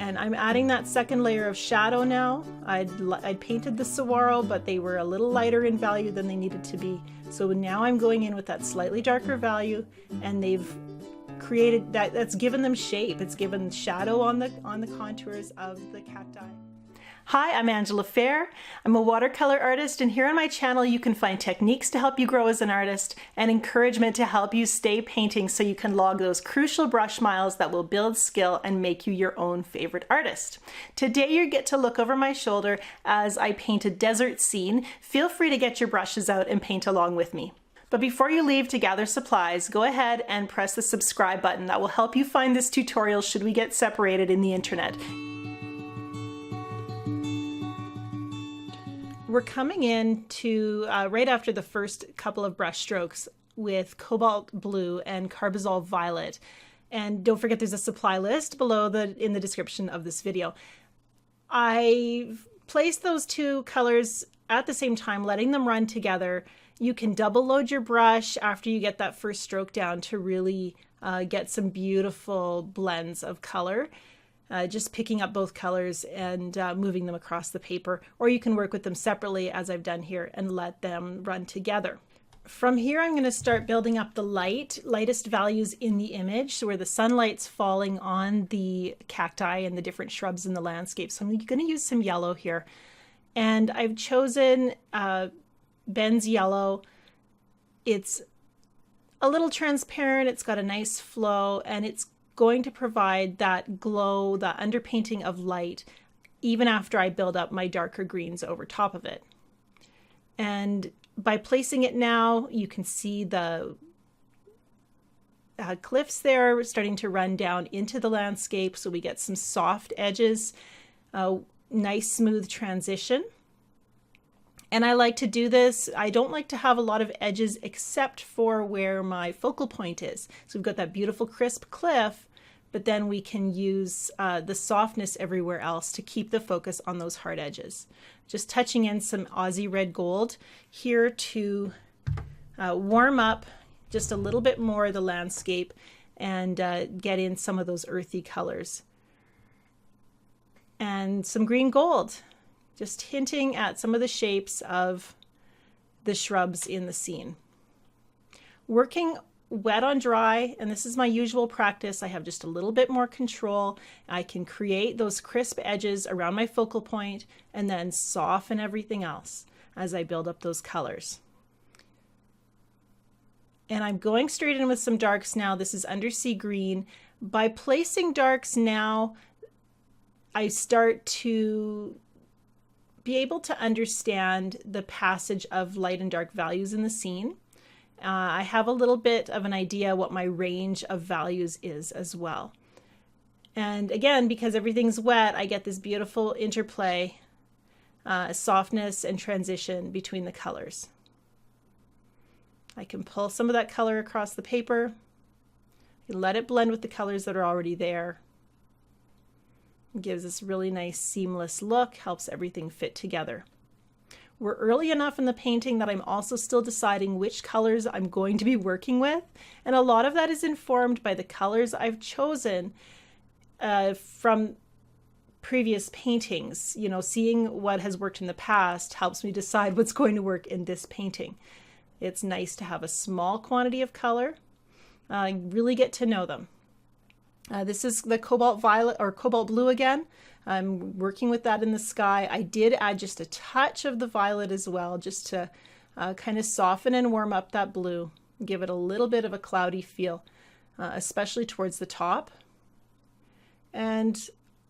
And I'm adding that second layer of shadow now. I'd painted the Saguaro, but they were a little lighter in value than they needed to be. So now I'm going in with that slightly darker value, and they've created that's given them shape. It's given shadow on the contours of the cacti. Hi, I'm Angela Fehr. I'm a watercolor artist, and here on my channel you can find techniques to help you grow as an artist and encouragement to help you stay painting so you can log those crucial brush miles that will build skill and make you your own favorite artist. Today you get to look over my shoulder as I paint a desert scene. Feel free to get your brushes out and paint along with me. But before you leave to gather supplies, go ahead and press the subscribe button. That will help you find this tutorial should we get separated in the internet. We're coming in to right after the first couple of brush strokes with cobalt blue and carbazole violet. And don't forget there's a supply list below in the description of this video. I've placed those two colors at the same time, letting them run together. You can double load your brush after you get that first stroke down to really get some beautiful blends of color. Just picking up both colors and moving them across the paper, or you can work with them separately as I've done here and let them run together. From here I'm going to start building up the lightest values in the image, so where the sunlight's falling on the cacti and the different shrubs in the landscape. So I'm going to use some yellow here, and I've chosen Ben's yellow. It's a little transparent, it's got a nice flow, and it's going to provide that glow, that underpainting of light, even after I build up my darker greens over top of it. And by placing it now, you can see the cliffs there starting to run down into the landscape, so we get some soft edges, nice smooth transition. And I like to do this, I don't like to have a lot of edges except for where my focal point is. So we've got that beautiful crisp cliff, but then we can use the softness everywhere else to keep the focus on those hard edges. Just touching in some Aussie red gold here to warm up just a little bit more of the landscape and get in some of those earthy colors. And some green gold, just hinting at some of the shapes of the shrubs in the scene. Working wet on dry, and this is my usual practice. I have just a little bit more control. I can create those crisp edges around my focal point and then soften everything else as I build up those colors. And I'm going straight in with some darks now. This is undersea green. By placing darks now, I start to be able to understand the passage of light and dark values in the scene. I have a little bit of an idea what my range of values is as well. And again, because everything's wet, I get this beautiful interplay, softness and transition between the colors. I can pull some of that color across the paper, let it blend with the colors that are already there. It gives this really nice seamless look, helps everything fit together. We're early enough in the painting that I'm also still deciding which colors I'm going to be working with, and a lot of that is informed by the colors I've chosen from previous paintings. You know, seeing what has worked in the past helps me decide what's going to work in this painting. It's nice to have a small quantity of color, really get to know them. This is the cobalt violet or cobalt blue again. I'm working with that in the sky. I did add just a touch of the violet as well, just to kind of soften and warm up that blue, give it a little bit of a cloudy feel, especially towards the top. And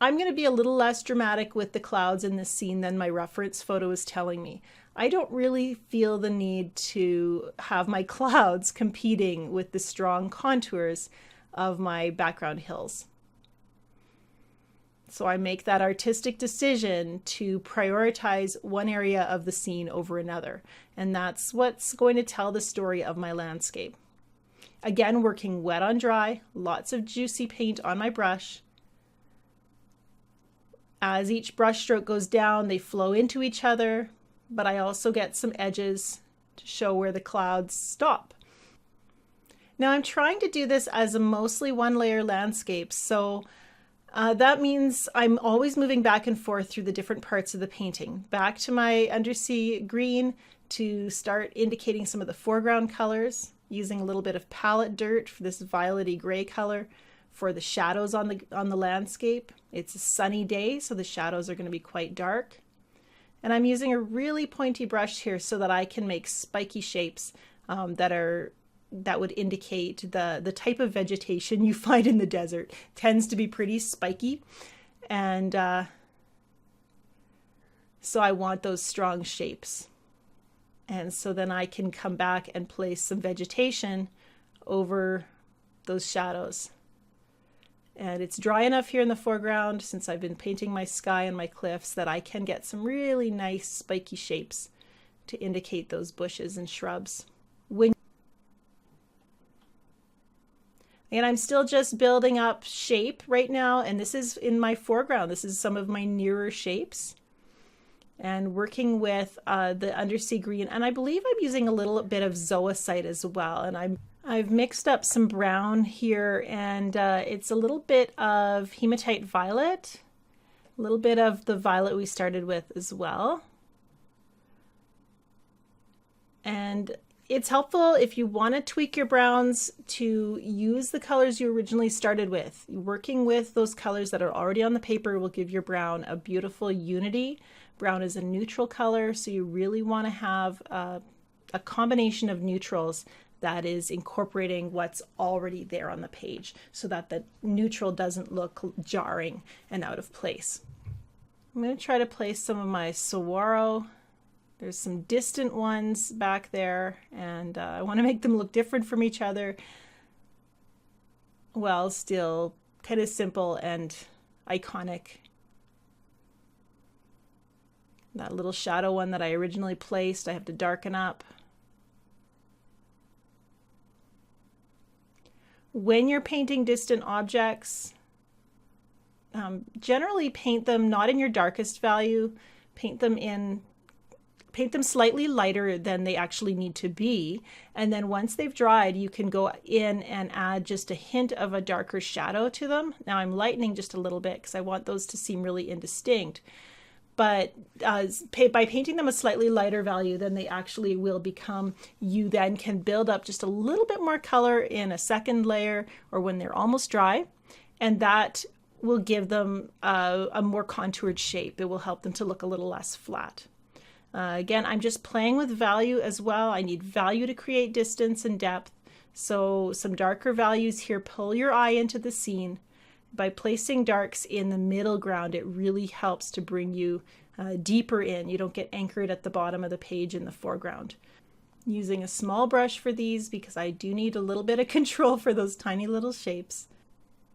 I'm going to be a little less dramatic with the clouds in this scene than my reference photo is telling me. I don't really feel the need to have my clouds competing with the strong contours of my background hills. So I make that artistic decision to prioritize one area of the scene over another. And that's what's going to tell the story of my landscape. Again, working wet on dry, lots of juicy paint on my brush. As each brush stroke goes down, they flow into each other, but I also get some edges to show where the clouds stop. Now I'm trying to do this as a mostly one layer landscape, so That means I'm always moving back and forth through the different parts of the painting. Back to my undersea green to start indicating some of the foreground colors, using a little bit of palette dirt for this violety gray color for the shadows on the landscape. It's a sunny day, so the shadows are going to be quite dark. And I'm using a really pointy brush here so that I can make spiky shapes that would indicate the type of vegetation you find in the desert. It tends to be pretty spiky, and so I want those strong shapes. And so then I can come back and place some vegetation over those shadows. And it's dry enough here in the foreground, since I've been painting my sky and my cliffs, that I can get some really nice spiky shapes to indicate those bushes and shrubs. And I'm still just building up shape right now, and this is in my foreground. This is some of my nearer shapes. And working with the undersea green, and I believe I'm using a little bit of zoisite as well. And I've mixed up some brown here, and it's a little bit of hematite violet, a little bit of the violet we started with as well. And it's helpful if you want to tweak your browns to use the colors you originally started with. Working with those colors that are already on the paper will give your brown a beautiful unity. Brown is a neutral color, so you really want to have a combination of neutrals that is incorporating what's already there on the page, so that the neutral doesn't look jarring and out of place. I'm going to try to place some of my saguaro. There's some distant ones back there, and I want to make them look different from each other, while still kind of simple and iconic. That little shadow one that I originally placed, I have to darken up. When you're painting distant objects, generally paint them not in your darkest value, paint them slightly lighter than they actually need to be. And then once they've dried, you can go in and add just a hint of a darker shadow to them. Now I'm lightening just a little bit because I want those to seem really indistinct. But by painting them a slightly lighter value than they actually will become, you then can build up just a little bit more color in a second layer or when they're almost dry. And that will give them a more contoured shape. It will help them to look a little less flat. Again, I'm just playing with value as well. I need value to create distance and depth. So some darker values here pull your eye into the scene. By placing darks in the middle ground, it really helps to bring you deeper in. You don't get anchored at the bottom of the page in the foreground. Using a small brush for these because I do need a little bit of control for those tiny little shapes.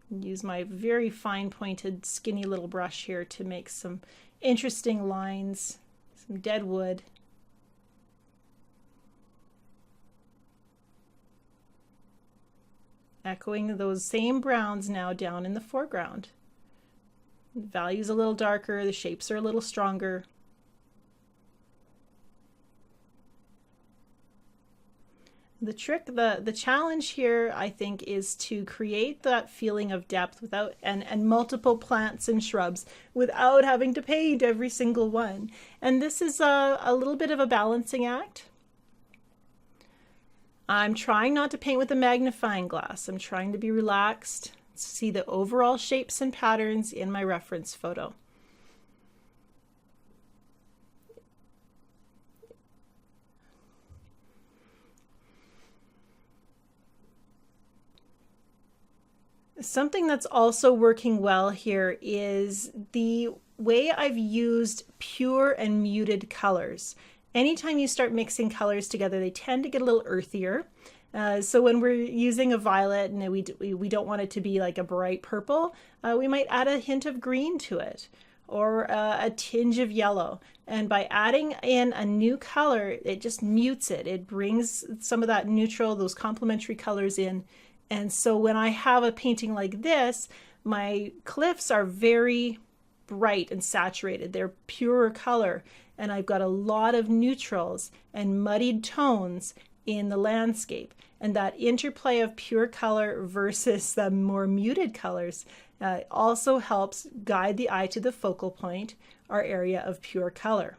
Use my very fine pointed skinny little brush here to make some interesting lines, some dead wood. Echoing those same browns now down in the foreground. The value's a little darker, the shapes are a little stronger. The trick, the challenge here, I think, is to create that feeling of depth without and multiple plants and shrubs without having to paint every single one. And this is a little bit of a balancing act. I'm trying not to paint with a magnifying glass. I'm trying to be relaxed, see the overall shapes and patterns in my reference photo. Something that's also working well here is the way I've used pure and muted colors. Anytime you start mixing colors together, they tend to get a little earthier. So when we're using a violet and we don't want it to be like a bright purple, we might add a hint of green to it, or a tinge of yellow. And by adding in a new color, it just mutes it. It brings some of that neutral, those complementary colors in. And so when I have a painting like this, my cliffs are very bright and saturated. They're pure color. And I've got a lot of neutrals and muddied tones in the landscape. And that interplay of pure color versus the more muted colors It also helps guide the eye to the focal point, our area of pure color.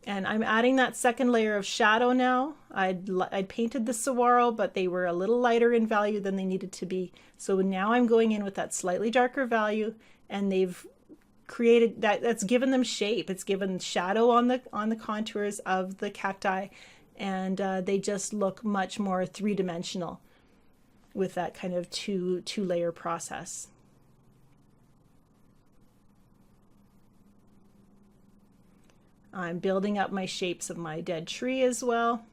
And I'm adding that second layer of shadow now. I'd painted the Saguaro, but they were a little lighter in value than they needed to be. So now I'm going in with that slightly darker value, and they've created that's given them shape. It's given shadow on the contours of the cacti, and they just look much more three-dimensional with that kind of two-layer process. I'm building up my shapes of my dead tree as well.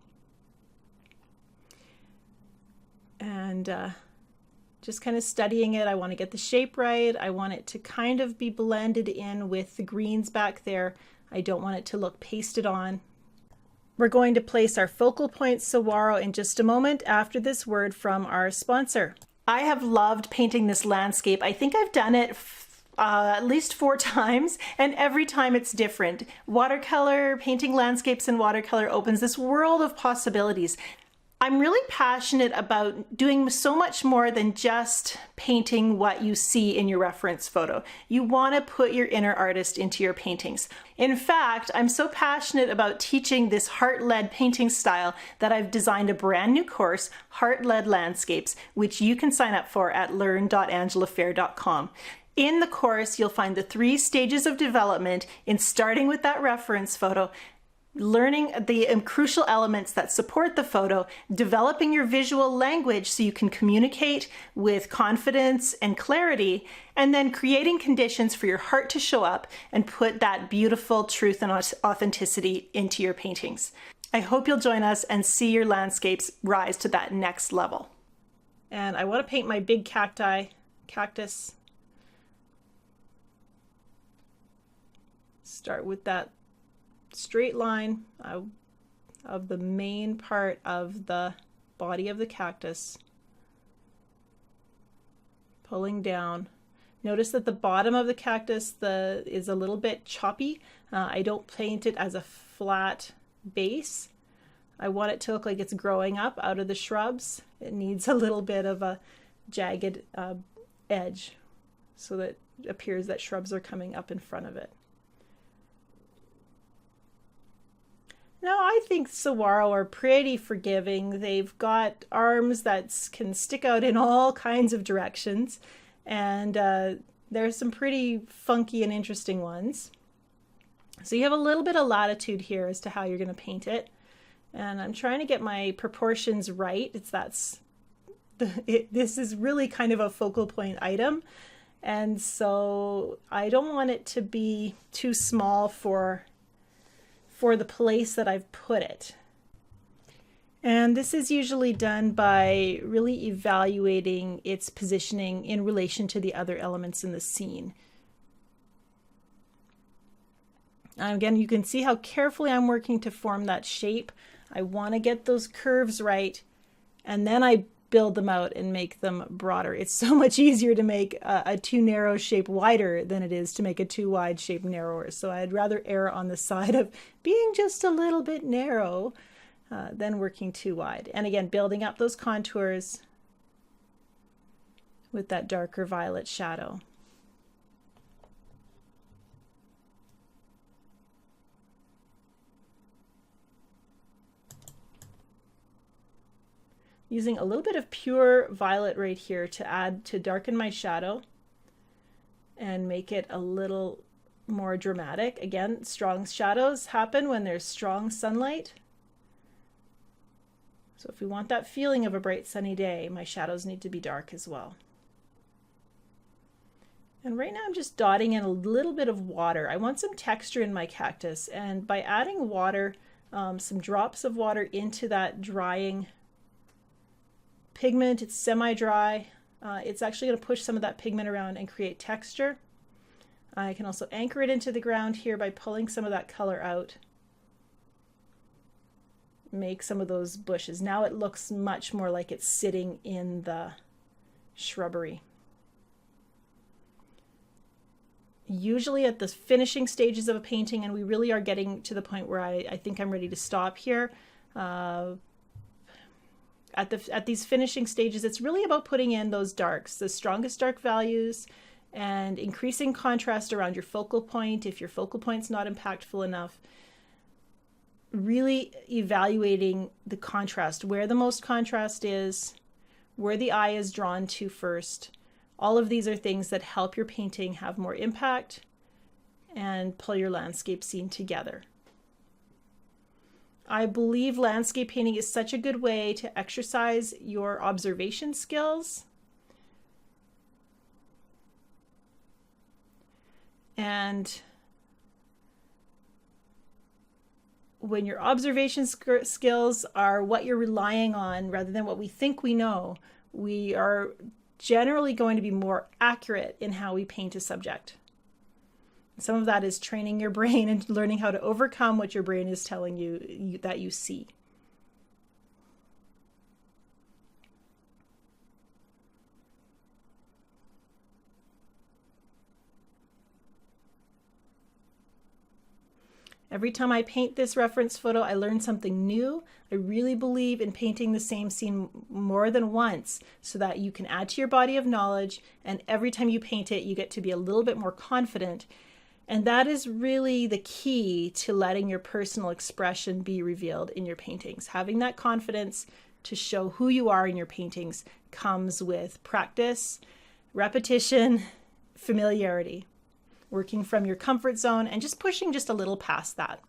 And just kind of studying it. I want to get the shape right. I want it to kind of be blended in with the greens back there. I don't want it to look pasted on. We're going to place our focal point Saguaro in just a moment after this word from our sponsor. I have loved painting this landscape. I think I've done it at least 4 times, and every time it's different. Watercolor, painting landscapes in watercolor opens this world of possibilities. I'm really passionate about doing so much more than just painting what you see in your reference photo. You want to put your inner artist into your paintings. In fact, I'm so passionate about teaching this heart-led painting style that I've designed a brand new course, Heart-Led Landscapes, which you can sign up for at learn.angelafehr.com. In the course, you'll find the 3 stages of development in starting with that reference photo, learning the crucial elements that support the photo, developing your visual language so you can communicate with confidence and clarity, and then creating conditions for your heart to show up and put that beautiful truth and authenticity into your paintings. I hope you'll join us and see your landscapes rise to that next level. And I want to paint my big cactus. Start with that straight line of the main part of the body of the cactus, pulling down. Notice that the bottom of the cactus is a little bit choppy. I don't paint it as a flat base. I want it to look like it's growing up out of the shrubs. It needs a little bit of a jagged edge so that it appears that shrubs are coming up in front of it. Now, I think Saguaro are pretty forgiving. They've got arms that can stick out in all kinds of directions, and there's some pretty funky and interesting ones. So you have a little bit of latitude here as to how you're going to paint it, and I'm trying to get my proportions right. This is really kind of a focal point item, and so I don't want it to be too small for the place that I've put it. And this is usually done by really evaluating its positioning in relation to the other elements in the scene. Again, you can see how carefully I'm working to form that shape. I want to get those curves right, and then I build them out and make them broader. It's so much easier to make a too narrow shape wider than it is to make a too wide shape narrower. So I'd rather err on the side of being just a little bit narrow than working too wide. And again, building up those contours with that darker violet shadow. Using a little bit of pure violet right here to darken my shadow and make it a little more dramatic. Again, strong shadows happen when there's strong sunlight. So if we want that feeling of a bright sunny day, my shadows need to be dark as well. And right now I'm just dotting in a little bit of water. I want some texture in my cactus, and by adding water, some drops of water into that drying pigment, it's semi-dry. It's actually going to push some of that pigment around and create texture. I can also anchor it into the ground here by pulling some of that color out. Make some of those bushes. Now it looks much more like it's sitting in the shrubbery. Usually at the finishing stages of a painting, and we really are getting to the point where I think I'm ready to stop here, at these finishing stages, it's really about putting in those darks, the strongest dark values, and increasing contrast around your focal point if your focal point's not impactful enough. Really evaluating the contrast, where the most contrast is, where the eye is drawn to first. All of these are things that help your painting have more impact and pull your landscape scene together. I believe landscape painting is such a good way to exercise your observation skills. And when your observation skills are what you're relying on rather than what we think we know, we are generally going to be more accurate in how we paint a subject. Some of that is training your brain and learning how to overcome what your brain is telling you that you see. Every time I paint this reference photo, I learn something new. I really believe in painting the same scene more than once so that you can add to your body of knowledge, and every time you paint it, you get to be a little bit more confident. And that is really the key to letting your personal expression be revealed in your paintings. Having that confidence to show who you are in your paintings comes with practice, repetition, familiarity. Working from your comfort zone and just pushing just a little past that.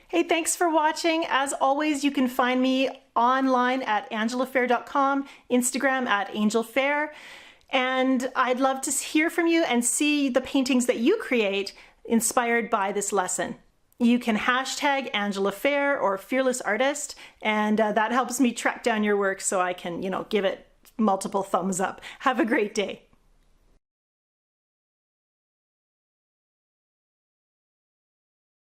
Hey, thanks for watching. As always, you can find me online at angelafehr.com, Instagram at angelfehr, and I'd love to hear from you and see the paintings that you create inspired by this lesson. You can hashtag Angela Fehr or Fearless Artist, and that helps me track down your work so I can, give it multiple thumbs up. Have a great day.